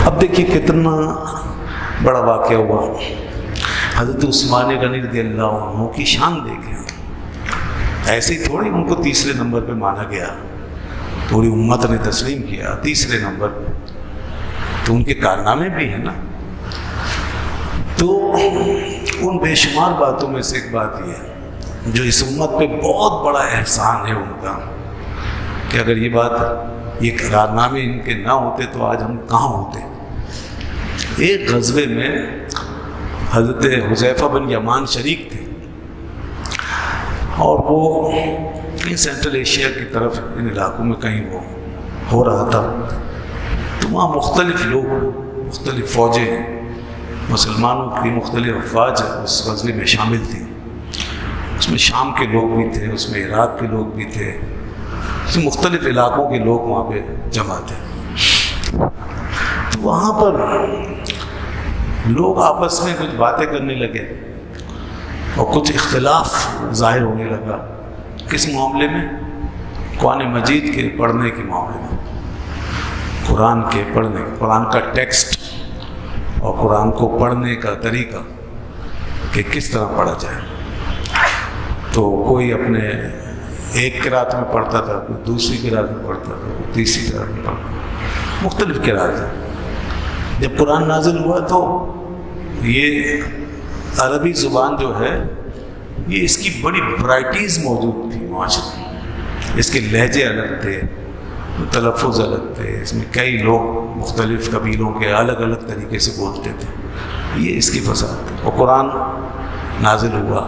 اب دیکھیے کتنا بڑا واقعہ ہوا. حضرت عثمان غنی رضی اللہ عنہ کی شان دیکھیں. ایسے ہی تھوڑی ان کو تیسرے نمبر پہ مانا گیا، پوری امت نے تسلیم کیا تیسرے نمبر پہ، تو ان کے کارنامے بھی ہیں نا. تو ان بے شمار باتوں میں سے ایک بات یہ ہے جو اس امت پہ بہت بڑا احسان ہے ان کا، کہ اگر یہ کارنامے ان کے نہ ہوتے تو آج ہم کہاں ہوتے. ایک غزوے میں حضرت حذیفہ بن یمان شریک تھے، اور وہ کہیں سینٹرل ایشیا کی طرف ان علاقوں میں کہیں وہ ہو رہا تھا. تو وہاں مختلف لوگ، مختلف فوجیں، مسلمانوں کی مختلف افواج اس غزوے میں شامل تھیں. اس میں شام کے لوگ بھی تھے، اس میں عراق کے لوگ بھی تھے، اس میں مختلف علاقوں کے لوگ وہاں پہ جمع تھے. تو وہاں پر لوگ آپس میں کچھ باتیں کرنے لگے اور کچھ اختلاف ظاہر ہونے لگا. کس معاملے میں؟ قرآن مجید کے پڑھنے کے معاملے میں، قرآن کے پڑھنے، قرآن کا ٹیکسٹ اور قرآن کو پڑھنے کا طریقہ کہ کس طرح پڑھا جائے. تو کوئی اپنے ایک قرات میں پڑھتا تھا، کوئی دوسری قرات میں پڑھتا تھا، کوئی تیسری قرات میں پڑھتا تھا، مختلف قرات ہیں. جب قرآن نازل ہوا تو یہ عربی زبان جو ہے یہ اس کی بڑی ورائٹیز موجود تھی معاشرے میں. اس کے لہجے الگ تھے، تلفظ الگ تھے، اس میں کئی لوگ مختلف قبیلوں کے الگ الگ طریقے سے بولتے تھے. یہ اس کی فساد تھی. اور قرآن نازل ہوا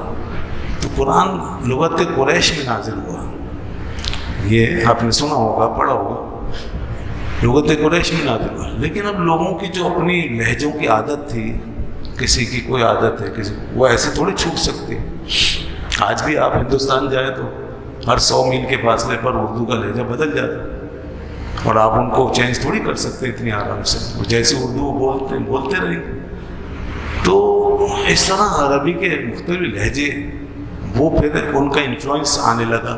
تو قرآن لغت قریش میں نازل ہوا. یہ آپ نے سنا ہوگا، پڑھا ہوگا، لغت قریش میں نازل ہوا. لیکن اب لوگوں کی جو اپنی لہجوں کی عادت تھی، کسی کی کوئی عادت ہے، کسی وہ ایسے تھوڑی چھوٹ سکتی. آج بھی آپ ہندوستان جائیں تو ہر 100 میل کے فاصلے پر اردو کا لہجہ بدل جاتا ہے، اور آپ ان کو چینج تھوڑی کر سکتے اتنی آرام سے. جیسے اردو بولتے رہیں گے. تو اس طرح عربی کے مختلف لہجے، وہ پھر ان کا انفلوئنس آنے لگا،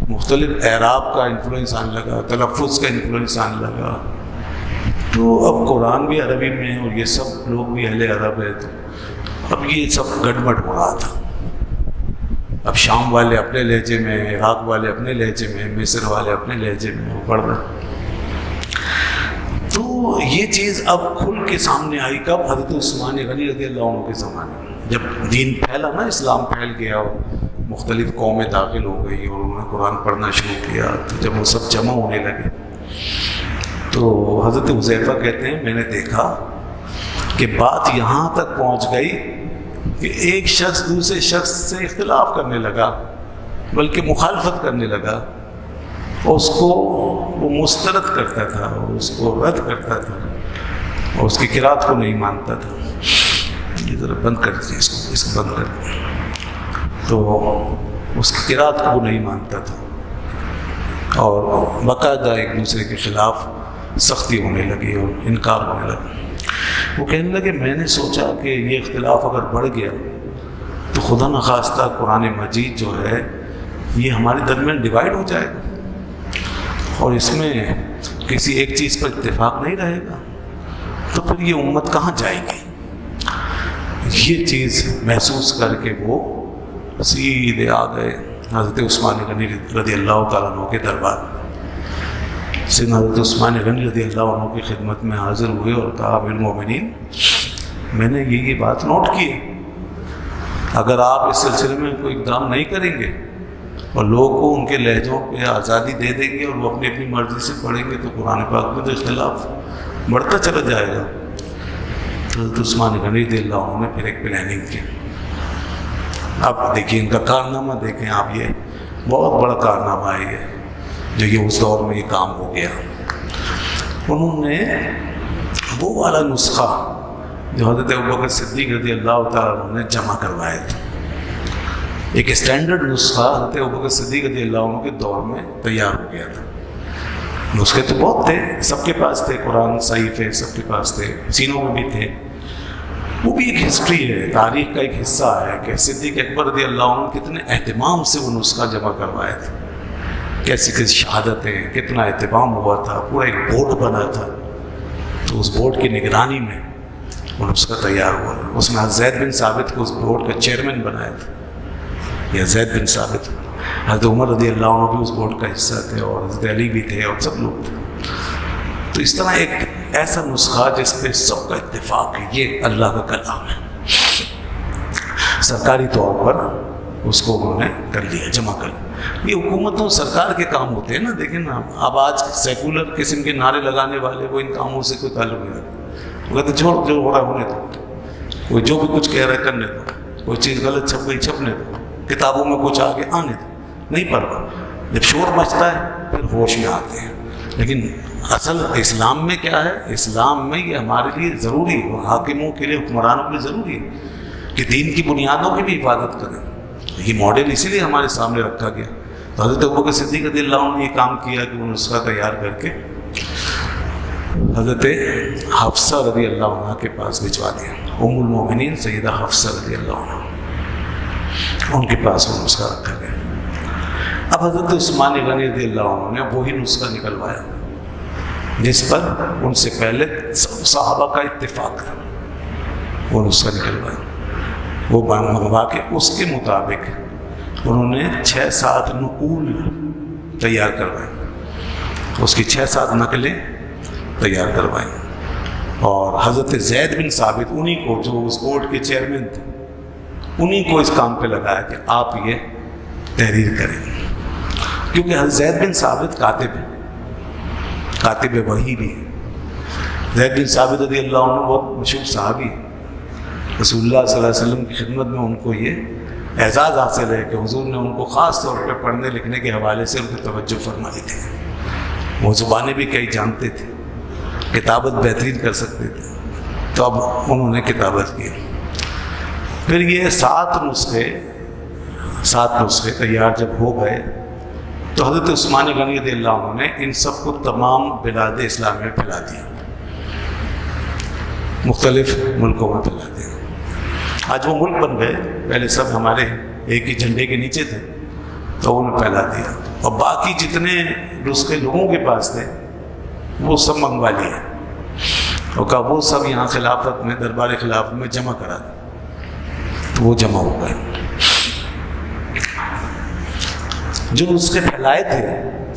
مختلف اعراب کا انفلوئنس آنے لگا، تلفظ کا انفلوئنس آنے لگا. تو اب قرآن بھی عربی میں اور یہ سب لوگ بھی اہل عرب ہے، تو اب یہ سب گڑبڑ ہو رہا تھا. اب شام والے اپنے لہجے میں، عراق والے اپنے لہجے میں، مصر والے اپنے لہجے میں وہ پڑھ رہے. تو یہ چیز اب کھل کے سامنے آئی کب؟ حضرت عثمان غنی رضی اللہ عنہ کے زمانے میں، جب دین پھیلا نا، اسلام پھیل گیا اور مختلف قومیں داخل ہو گئی اور انہوں نے قرآن پڑھنا شروع کیا. تو جب وہ سب جمع ہونے لگے تو حضرت حذیفہ کہتے ہیں میں نے دیکھا کہ بات یہاں تک پہنچ گئی کہ ایک شخص دوسرے شخص سے اختلاف کرنے لگا، بلکہ مخالفت کرنے لگا، اور اس کو وہ مسترد کرتا تھا اور اس کو رد کرتا تھا اور اس کی قرات کو نہیں مانتا تھا. یہ ذرا بند کر دیجیے، اس کو بند کر دیجیے. تو اس کی قرات کو وہ نہیں مانتا تھا اور باقاعدہ ایک دوسرے کے خلاف سختی ہونے لگی اور انکار ہونے لگا. وہ کہنے لگے میں نے سوچا کہ یہ اختلاف اگر بڑھ گیا تو خدا نخواستہ قرآن مجید جو ہے یہ ہمارے درمیان ڈیوائیڈ ہو جائے گا اور اس میں کسی ایک چیز پر اتفاق نہیں رہے گا، تو پھر یہ امت کہاں جائے گی. یہ چیز محسوس کر کے وہ سیدھے آ گئے حضرت عثمان غنی رضی اللہ تعالیٰ عنہ کے دربار. سیدنا حضرت عثمان غنی رضی اللہ عنہ کی خدمت میں حاضر ہوئے اور کہا امیر المومنین، میں نے یہ بات نوٹ کی ہے، اگر آپ اس سلسلے میں کوئی اقدام نہیں کریں گے اور لوگوں کو ان کے لہجوں پہ آزادی دے دیں گے اور وہ اپنی اپنی مرضی سے پڑھیں گے تو قرآن پاک میں تو اختلاف بڑھتا چلا جائے گا. حضرت عثمان غنی رضی اللہ عنہ نے پھر ایک پلاننگ کی. اب دیکھیے ان کا کارنامہ دیکھیں آپ، یہ بہت بڑا کارنامہ ہے یہ جو یہ اس دور میں یہ کام ہو گیا. انہوں نے وہ والا نسخہ جو حضرت ابوبکر صدیق رضی اللہ تعالیٰ عنہ نے جمع کروائے تھے، ایک اسٹینڈرڈ نسخہ حضرت ابوبکر صدیق رضی اللہ عنہ کے دور میں تیار ہو گیا تھا. نسخے تو بہت تھے، سب کے پاس تھے، قرآن صحیفے سب کے پاس تھے، سینوں میں بھی تھے. وہ بھی ایک ہسٹری ہے، تاریخ کا ایک حصہ ہے کہ صدیق اکبر رضی اللہ عنہ کتنے اہتمام سے وہ نسخہ جمع کروائے تھے، کیسی کیسی شہادتیں، کتنا اہتمام ہوا تھا، پورا ایک بورڈ بنا تھا. تو اس بورڈ کی نگرانی میں وہ نسخہ تیار ہوا. اس میں زید بن ثابت کو اس بورڈ کا چیئرمین بنایا تھا, یا زید بن ثابت. حضرت عمر رضی اللہ عنہ بھی اس بورڈ کا حصہ تھے, اور حضرت علی بھی تھے, اور سب لوگ تھے. تو اس طرح ایک ایسا نسخہ جس پہ سب کا اتفاق ہے, یہ اللہ کا کلام ہے. سرکاری طور پر اس کو انہوں نے کر لیا, جمع کر لیا. یہ حکومتوں سرکار کے کام ہوتے ہیں نا. دیکھیں نا, اب آج سیکولر قسم کے نعرے لگانے والے وہ ان کاموں سے کوئی تعلق نہیں رکھتے. وہ کہتے چھوڑ, جو ہو رہا ہے ہونے دو, کوئی جو بھی کچھ کہہ رہا ہے کرنے دو, کوئی چیز غلط چھپ گئی چھپنے دو, کتابوں میں کچھ آگے آنے دو, نہیں پرواہ. جب شور مچتا ہے پھر ہوش میں آتے ہیں. لیکن اصل اسلام میں کیا ہے؟ اسلام میں یہ ہمارے لیے ضروری ہے, اور حاکموں کے لیے, حکمرانوں کے لیے ضروری ہے کہ دین کی بنیادوں کی بھی حفاظت کریں. یہ ماڈل اسی لیے ہمارے سامنے رکھا گیا. تو حضرت ابوبکر صدیق رضی اللہ عنہ نے یہ کام کیا کہ وہ نسخہ تیار کر کے حضرت حفصہ رضی اللہ عنہ کے پاس بھجوا دیا. ام المومنین سیدہ حفصہ رضی اللہ عنہ, ان کے پاس وہ نسخہ رکھا گیا. اب حضرت عثمان غنی رضی اللہ عنہ نے وہی نسخہ نکلوایا جس پر ان سے پہلے صحابہ کا اتفاق تھا. وہ نسخہ نکلوایا, وہ منگوا کے اس کے مطابق انہوں نے 6-7 نقول تیار کروائے. اس کی 6-7 نقلیں تیار کروائیں. اور حضرت زید بن ثابت, انہی کو جو اس بورڈ کے چیئرمین تھے, انہی کو اس کام پہ لگایا کہ آپ یہ تحریر کریں. کیونکہ حضرت زید بن ثابت کاتب ہیں, کاتب وحی بھی ہے. زید بن ثابت رضی اللہ عنہ بہت مشہور صحابی ہے. رسول اللہ صلی اللہ علیہ وسلم کی خدمت میں ان کو یہ اعزاز حاصل ہے کہ حضور نے ان کو خاص طور پہ پڑھنے لکھنے کے حوالے سے ان کی توجہ فرمائی تھی. وہ زبانیں بھی کئی جانتے تھے, کتابت بہترین کر سکتے تھے. تو اب انہوں نے کتابت کی. پھر یہ 7 نسخے تیار جب ہو گئے تو حضرت عثمان غنی رضی اللہ عنہ نے ان سب کو تمام بلاد اسلام میں پھیلا دیا, مختلف ملکوں میں پھیلا دیا. آج وہ ملک بن گئے, پہلے سب ہمارے ایک ہی جھنڈے کے نیچے تھے, تو انہوں نے پھیلا دیا. اور باقی جتنے نسخے لوگوں کے پاس تھے وہ سب منگوا لیے, اور کہا وہ سب یہاں خلافت میں, دربار خلافت میں جمع کرا دیں. تو وہ جمع ہو گئے. جو نسخے پھیلائے تھے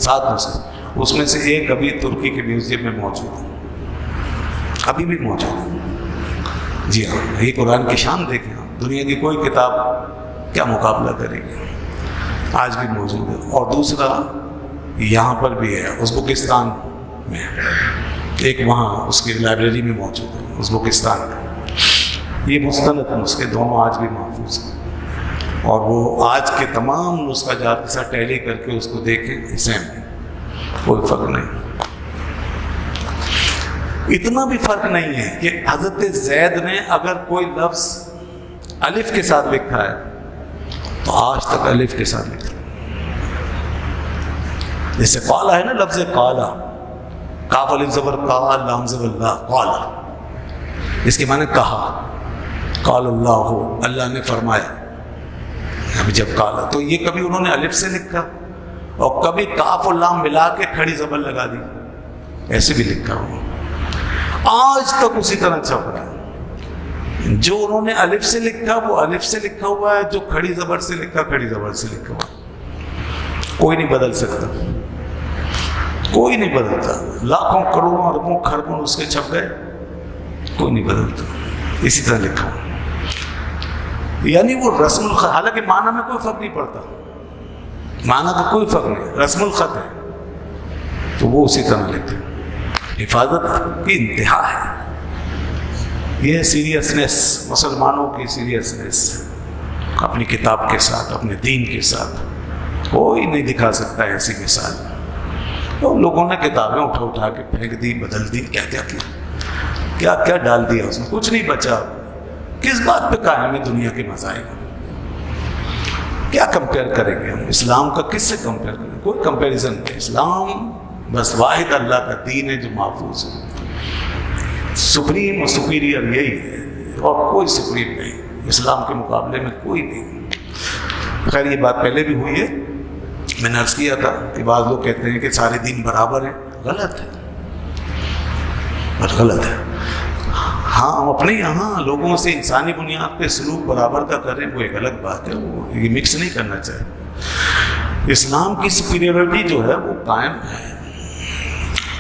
7 نسخے, اس میں سے ایک ابھی ترکی کے میوزیم میں موجود ہے, ابھی بھی موجود ہے. جی ہاں, یہ قرآن کی شان دیکھیں, دنیا کی کوئی کتاب کیا مقابلہ کرے گی, آج بھی موجود ہے. اور دوسرا یہاں پر بھی ہے, ازبکستان میں, ایک وہاں اس کی لائبریری میں موجود ہے ازبکستان میں. یہ مستند نسخے دونوں آج بھی محفوظ ہیں, اور وہ آج کے تمام نسخہ جات کے ساتھ ٹیلی کر کے اس کو دیکھیں, سیم ہے, کوئی فرق نہیں. اتنا بھی فرق نہیں ہے کہ حضرت زید نے اگر کوئی لفظ الف کے ساتھ لکھا ہے تو آج تک الف کے ساتھ لکھا ہے. جیسے قالا ہے نا, لفظ قالا, کاف الف زبر قا, لام زبر لا, قالا, اس کے معنی کہا. قال اللہ, اللہ نے فرمایا. ابھی جب قالا, تو یہ کبھی انہوں نے الف سے لکھا اور کبھی کاف اور لام ملا کے کھڑی زبر لگا دی, ایسے بھی لکھا ہوا. آج تک اسی طرح چھپ رہا ہے. جو انہوں نے الف سے لکھا وہ الف سے لکھا ہوا ہے, جو کھڑی زبر سے لکھا کھڑی زبر سے لکھا ہوا ہے. کوئی نہیں بدل سکتا, کوئی نہیں بدلتا. لاکھوں کروڑوں اربوں خربوں اس کے چھپ گئے, کوئی نہیں بدلتا, اسی طرح لکھا ہوا. یعنی وہ رسم الخط, حالانکہ معنی میں کوئی فرق نہیں پڑتا, معنی کا کوئی فرق نہیں, رسم الخط ہے تو وہ اسی طرح لکھتے. حفاظت کی انتہا ہے. یہ سیریسنس, مسلمانوں کی سیریسنس, اپنی کتاب کے ساتھ, اپنے دین کے ساتھ. کوئی نہیں دکھا سکتا ایسی مثال. تو لوگوں نے کتابیں اٹھا کے پھینک دی, بدل دی, کیا کیا ڈال دیا اس میں, کچھ نہیں بچا. کس بات پہ قائم ہے دنیا کے مذاہب؟ کیا کمپیئر کریں گے ہم اسلام کا, کس سے کمپیئر کریں؟ کوئی کمپیریزن نہیں. اسلام بس واحد اللہ کا دین ہے جو محفوظ ہے. سپریم اور سپیریئر یہی ہے, اور کوئی سپریم نہیں, اسلام کے مقابلے میں کوئی نہیں. خیر یہ بات پہلے بھی ہوئی ہے, میں نے عرض کیا تھا کہ بعض لوگ کہتے ہیں کہ سارے دین برابر ہیں. غلط ہے. اور غلط ہے. ہاں ہم اپنے یہاں لوگوں سے انسانی بنیاد پہ سلوک برابر کا کریں وہ ایک الگ بات ہے، وہ یہ مکس نہیں کرنا چاہیے. اسلام کی سپیریورٹی جو ہے وہ قائم ہے.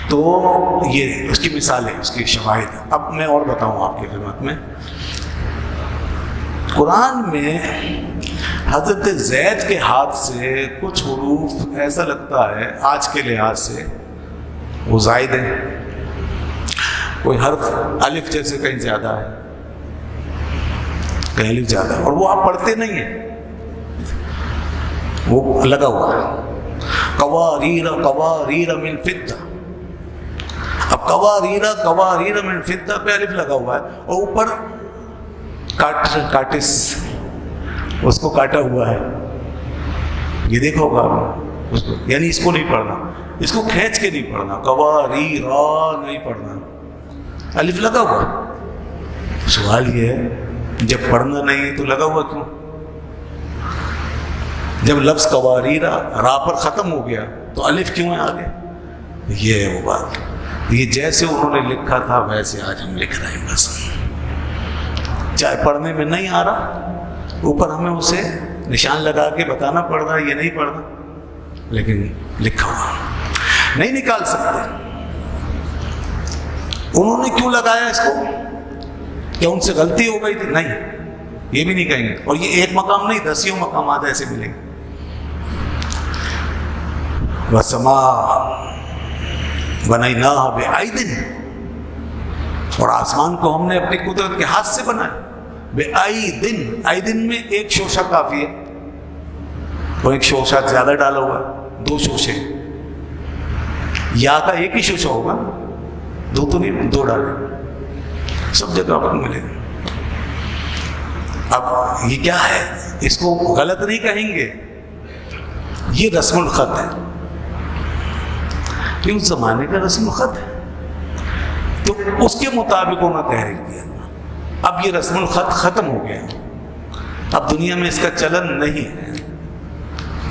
تو یہ اس کی مثالیں، اس کی شواہد. اب میں اور بتاؤں آپ کی خدمت میں، قرآن میں حضرت زید کے ہاتھ سے کچھ حروف ایسا لگتا ہے آج کے لحاظ سے وہ زائد ہیں. کوئی حرف الف جیسے کہیں زیادہ ہے، کہیں الف زیادہ ہے، اور وہ آپ پڑھتے نہیں ہیں، وہ لگا ہوا ہے. قواریر قواریر من فضہ. اب قواریر من فضہ پہ الف لگا ہوا ہے اور اوپر کاٹس اس کو کاٹا ہوا ہے. یہ دیکھا ہوگا آپ اس کو، یعنی اس کو نہیں پڑھنا، اس کو کھینچ کے نہیں پڑھنا. قواریرا نہیں پڑھنا، الف لگا ہوا. سوال یہ ہے جب پڑھنا نہیں ہے تو لگا ہوا کیوں؟ جب لفظ قواریرا را پر ختم ہو گیا تو الف کیوں ہے آگے؟ یہ ہے وہ بات. یہ جیسے انہوں نے لکھا تھا ویسے آج ہم لکھ رہے ہیں. بس چاہے پڑھنے میں نہیں آ رہا، اوپر ہمیں اسے نشان لگا کے بتانا پڑ رہا ہے یہ نہیں پڑھنا، لیکن لکھا ہوا نہیں نکال سکتے. انہوں نے کیوں لگایا اس کو؟ کیا ان سے غلطی ہو گئی تھی؟ نہیں، یہ بھی نہیں کہیں گے. اور یہ ایک مقام نہیں، دسیوں مقامات ایسے ملیں گے. وَالسَّمَاءَ بَنَيْنَاهَا بِأَيْدٍ، اور آسمان کو ہم نے اپنی قدرت کے ہاتھ سے بنایا. بِأَيْدٍ، ایدن میں ایک شوشہ کافی ہے، اور ایک شوشہ زیادہ ڈالا ہوا ہے، دو شوشے. یا کا ایک ہی شوشہ ہوگا، دو تو نہیں، دو ڈالے، سب جگہ پر ملے گا. اب یہ کیا ہے؟ اس کو غلط نہیں کہیں گے، یہ رسم الخط ہے. یہ اس زمانے کا رسم الخط ہے، تو اس کے مطابق انہوں نے تحریر کیا. اب یہ رسم الخط ختم ہو گیا، اب دنیا میں اس کا چلن نہیں ہے.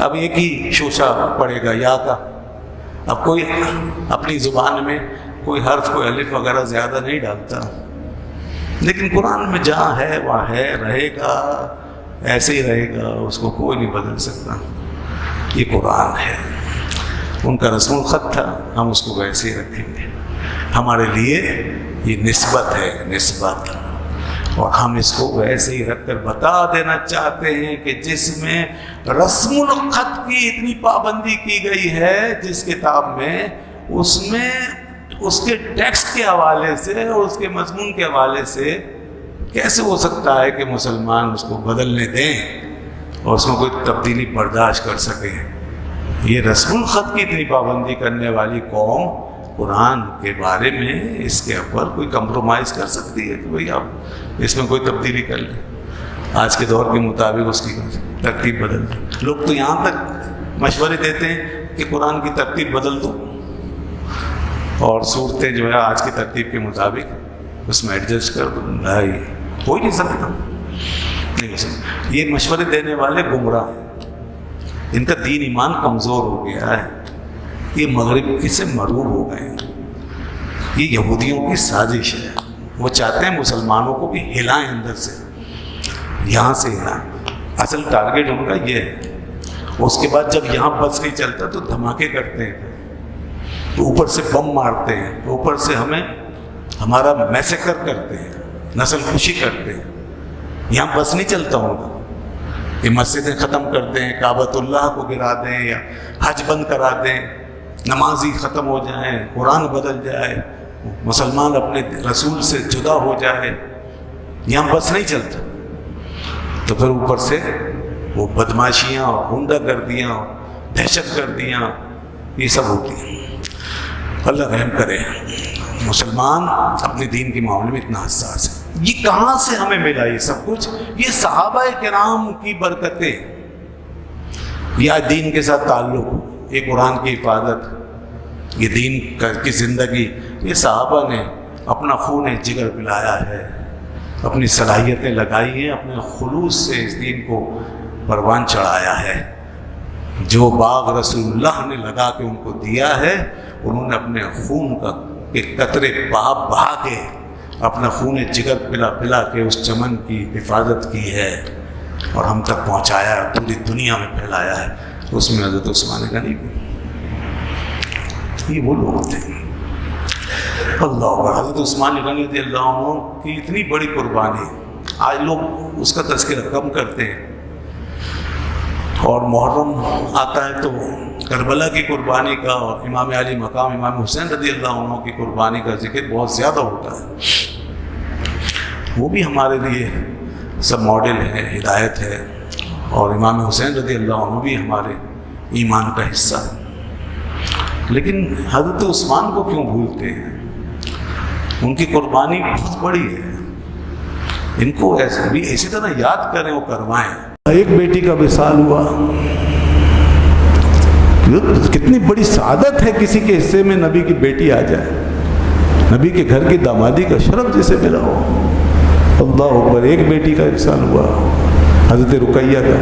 اب ایک ہی شوشہ پڑے گا یا کا. اب کوئی اپنی زبان میں کوئی حرف کوئی الف وغیرہ زیادہ نہیں ڈالتا، لیکن قرآن میں جہاں ہے وہاں ہے، رہے گا ایسے ہی رہے گا، اس کو کوئی نہیں بدل سکتا. یہ قرآن ہے، ان کا رسم الخط تھا، ہم اس کو ویسے ہی رکھیں گے. ہمارے لیے یہ نسبت ہے، نسبت، اور ہم اس کو ویسے ہی رکھ کر بتا دینا چاہتے ہیں کہ جس میں رسم الخط کی اتنی پابندی کی گئی ہے جس کتاب میں، اس میں اس کے ٹیکسٹ کے حوالے سے اور اس کے مضمون کے حوالے سے کیسے ہو سکتا ہے کہ مسلمان اس کو بدلنے دیں اور اس میں کوئی تبدیلی برداشت کر سکیں. یہ رسم الخط کی اتنی پابندی کرنے والی قوم قرآن کے بارے میں اس کے اوپر کوئی کمپرومائز کر سکتی ہے کہ بھئی آپ اس میں کوئی تبدیلی کر لیں، آج کے دور کے مطابق اس کی ترتیب بدل دیں. لوگ تو یہاں تک مشورے دیتے ہیں کہ قرآن کی ترتیب بدل دو اور صورتیں جو ہے آج کی ترتیب کے مطابق اس میں ایڈجسٹ کر دو. بھائی ہو ہی نہیں سکتا، نہیں ہو سکتا. یہ مشورے دینے والے گمراہ ہیں، ان کا دین ایمان کمزور ہو گیا ہے، یہ مغرب کی سے مروب ہو گئے ہیں. یہ یہودیوں کی سازش ہے، وہ چاہتے ہیں مسلمانوں کو بھی ہلائیں اندر سے، یہاں سے ہلائیں. اصل ٹارگیٹ ان کا یہ ہے. اس کے بعد جب یہاں بس نہیں چلتا تو دھماکے کرتے ہیں، تو اوپر سے بم مارتے ہیں، تو اوپر سے ہمیں ہمارا میسیکر کرتے ہیں، نسل کشی کرتے ہیں. یہاں بس نہیں چلتا ہوگا، یہ مسجدیں ختم کر دیں، کعبۃ اللہ کو گرا دیں، یا حج بند کرا دیں، نمازی ختم ہو جائیں، قرآن بدل جائے، مسلمان اپنے رسول سے جدا ہو جائے. یہاں بس نہیں چلتا، تو پھر اوپر سے وہ بدماشیاں اور غنڈہ گردیاں، دہشت گردیاں، یہ سب ہوتی ہیں. اللہ رحم کرے. مسلمان اپنے دین کے معاملے میں اتنا حساس ہے. یہ کہاں سے ہمیں ملا یہ سب کچھ؟ یہ صحابہ کرام کی برکتیں، یا دین کے ساتھ تعلق، یہ قرآن کی حفاظت، یہ دین کی زندگی، یہ صحابہ نے اپنا خون جگر پلایا ہے، اپنی صلاحیتیں لگائی ہیں، اپنے خلوص سے اس دین کو پروان چڑھایا ہے. جو باغ رسول اللہ نے لگا کے ان کو دیا ہے، انہوں نے اپنے خون کا کہ قطرے بہا بہا کے اپنا خون جگر پلا پلا کے اس چمن کی حفاظت کی ہے اور ہم تک پہنچایا ہے، پوری دنیا میں پھیلایا ہے، اس میں حضرت عثمان غنی بھی، یہ وہ لوگ تھے۔ اللہ اکبر۔ حضرت عثمان غنی رضی اللہ عنہ کی اتنی بڑی قربانی، آج لوگ اس کا تذکرہ کم کرتے ہیں، اور محرم آتا ہے تو کربلا کی قربانی کا اور امام علی مقام امام حسین رضی اللہ عنہ کی قربانی کا ذکر بہت زیادہ ہوتا ہے۔ وہ بھی ہمارے لیے سب ماڈل ہے، ہدایت ہے، اور امام حسین رضی اللہ عنہ بھی ہمارے ایمان کا حصہ ہے۔ لیکن حضرت عثمان کو کیوں بھولتے ہیں؟ ان کی قربانی بہت بڑی ہے، ان کو ایسے بھی اسی طرح یاد کریں اور کروائیں۔ ایک بیٹی کا وصال ہوا، کتنی بڑی سعادت ہے کسی کے حصے میں نبی کی بیٹی آ جائے، نبی کے گھر کی دامادی کا شرف جسے ملا ہو۔ اللہ اکبر۔ ایک بیٹی کا وصال ہوا حضرت رقیہ کا،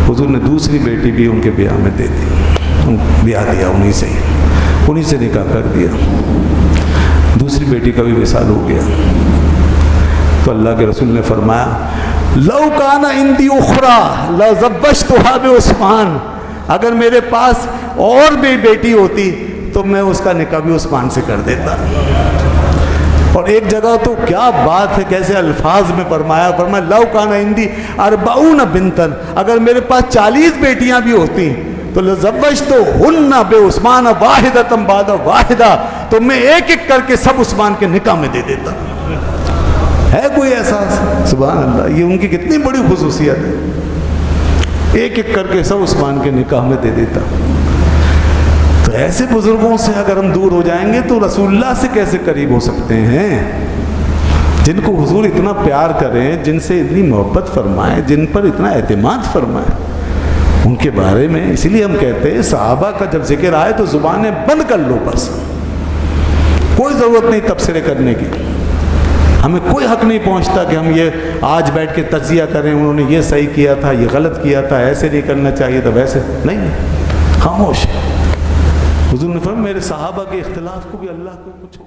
حضور نے دوسری بیٹی بھی ان کے بیاہ میں دے دی، بیاہ دیا انہی سے نکاح کر دیا، دوسری بیٹی کا بھی وصال ہو گیا۔ تو اللہ کے رسول نے فرمایا لو کان عندی اخری لزوجتها بعثمان، اگر میرے پاس اور بھی بیٹی ہوتی تو میں اس کا نکاح بھی عثمان سے کر دیتا۔ اور ایک جگہ تو کیا بات ہے، کیسے الفاظ میں فرمایا لو کان عندی 40 بنتا، اگر میرے پاس 40 بیٹیاں بھی ہوتی تو لزوجتهن بعثمان واحدۃ بعد واحدہ، تو میں ایک ایک کر کے سب عثمان کے نکاح میں دے دیتا۔ ہے کوئی احساس؟ سبحان اللہ، یہ ان کی کتنی بڑی خصوصیت ہے، ایک ایک کر کے سب عثمان کے نکاح میں دے دیتا۔ تو ایسے بزرگوں سے اگر ہم دور ہو جائیں گے تو رسول اللہ سے کیسے قریب ہو سکتے ہیں؟ جن کو حضور اتنا پیار کریں، جن سے اتنی محبت فرمائیں، جن پر اتنا اعتماد فرمائیں، ان کے بارے میں اسی لیے ہم کہتے ہیں صحابہ کا جب ذکر آئے تو زبانیں بند کر لو، بس کوئی ضرورت نہیں تبصرے کرنے کی، ہمیں کوئی حق نہیں پہنچتا کہ ہم یہ آج بیٹھ کے تجزیہ کریں، انہوں نے یہ صحیح کیا تھا، یہ غلط کیا تھا، ایسے نہیں کرنا چاہیے تھا، ویسے نہیں، خاموش۔ حضور نے فرمایا میرے صحابہ کے اختلاف کو بھی اللہ کو کچھ